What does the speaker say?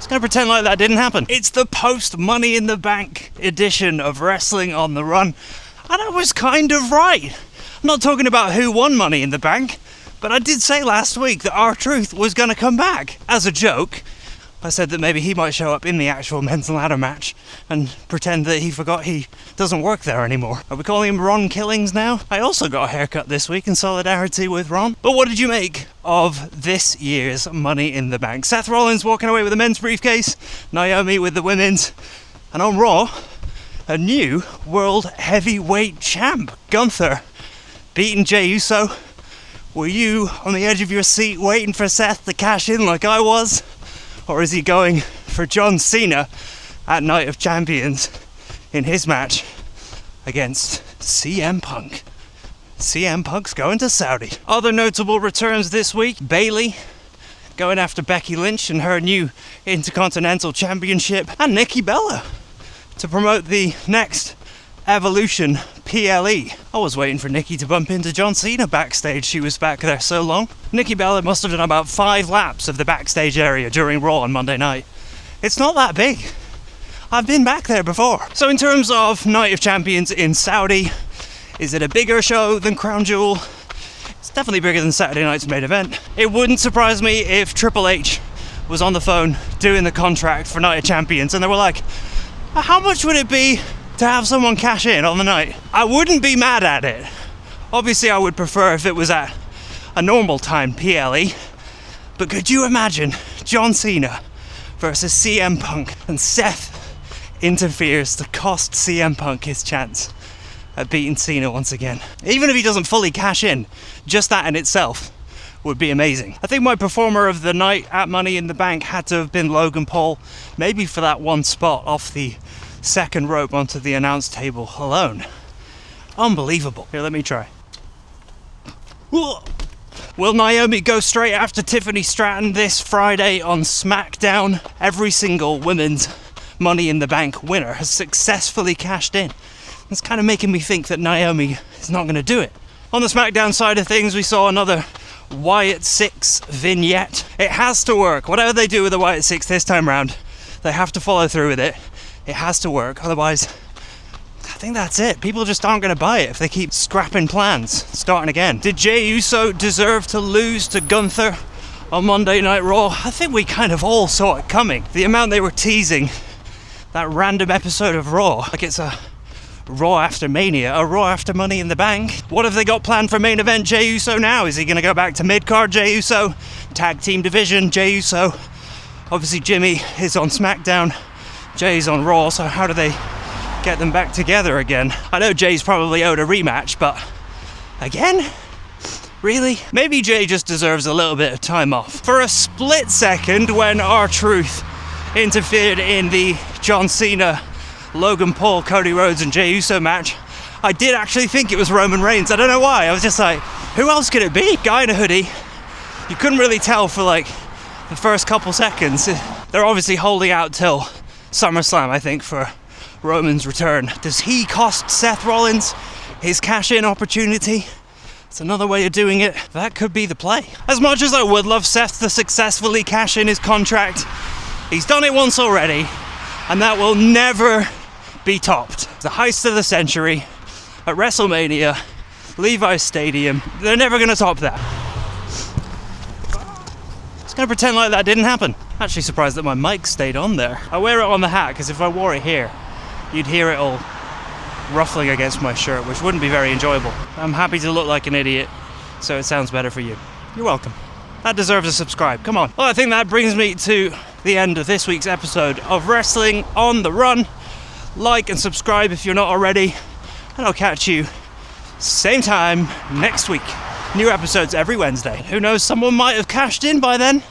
Gonna pretend like that didn't happen. It's the post Money in the Bank edition of Wrestling on the Run, and I was kind of right. I'm not talking about who won Money in the Bank, but I did say last week that R-Truth was gonna come back. As a joke, I said that maybe he might show up in the actual men's ladder match and pretend that he forgot he doesn't work there anymore. Are we calling him Ron Killings now? I also got a haircut this week in solidarity with Ron. But what did you make of this year's Money in the Bank? Seth Rollins walking away with the men's briefcase, Naomi with the women's, and on Raw, a new World Heavyweight Champ, Gunther, beating Jey Uso. Were you on the edge of your seat waiting for Seth to cash in like I was? Or is he going for John Cena at Night of Champions in his match against CM Punk? CM Punk's going to Saudi. Other notable returns this week: Bayley going after Becky Lynch and her new Intercontinental Championship, and Nikki Bella to promote the next Evolution PLE. I was waiting for Nikki to bump into John Cena backstage. She was back there so long. Nikki Bella must have done about 5 laps of the backstage area during Raw on Monday night. It's not that big. I've been back there before. So in terms of Night of Champions in Saudi, is it a bigger show than Crown Jewel? It's definitely bigger than Saturday night's main event. It wouldn't surprise me if Triple H was on the phone doing the contract for Night of Champions and they were like, how much would it be to have someone cash in on the night? I wouldn't be mad at it. Obviously I would prefer if it was at a normal time PLE, but could you imagine John Cena versus CM Punk, and Seth interferes to cost CM Punk his chance at beating Cena once again? Even if he doesn't fully cash in, just that in itself would be amazing. I think my performer of the night at Money in the Bank had to have been Logan Paul, maybe for that one spot off the second rope onto the announce table alone. Unbelievable. Here, let me try. Will Naomi go straight after Tiffany Stratton this Friday on SmackDown? Every single women's Money in the Bank winner has successfully cashed in. It's kind of making me think that Naomi is not going to do it. On the SmackDown side of things, we saw another Wyatt 6 vignette. It has to work. Whatever they do with the Wyatt 6 this time round, they have to follow through with it. It has to work, otherwise I think that's it. People just aren't going to buy it if they keep scrapping plans, starting again. Did Jey Uso deserve to lose to Gunther on Monday Night Raw? I think we kind of all saw it coming. The amount they were teasing that random episode of Raw, like it's a Raw after Mania, a Raw after Money in the Bank. What have they got planned for main event Jey Uso now? Is he going to go back to mid-card Jey Uso? Tag team division Jey Uso? Obviously Jimmy is on SmackDown, Jay's on Raw, so how do they get them back together again? I know Jay's probably owed a rematch, but again? Really? Maybe Jey just deserves a little bit of time off. For a split second, when R-Truth interfered in the John Cena, Logan Paul, Cody Rhodes and Jey Uso match, I did actually think it was Roman Reigns. I don't know why. I was just like, who else could it be? Guy in a hoodie. You couldn't really tell for like the first couple seconds. They're obviously holding out till SummerSlam, I think, for Roman's return. Does he cost Seth Rollins his cash-in opportunity? It's another way of doing it. That could be the play. As much as I would love Seth to successfully cash in his contract, he's done it once already, and that will never be topped. The heist of the century at WrestleMania, Levi's Stadium. They're never going to top that. Just going to pretend like that didn't happen. Actually surprised that my mic stayed on there. I wear it on the hat because if I wore it here, you'd hear it all ruffling against my shirt, which wouldn't be very enjoyable. I'm happy to look like an idiot, so it sounds better for you. You're welcome. That deserves a subscribe, come on. Well, I think that brings me to the end of this week's episode of Wrestling on the Run. Like and subscribe if you're not already, and I'll catch you same time next week. New episodes every Wednesday. Who knows, someone might have cashed in by then.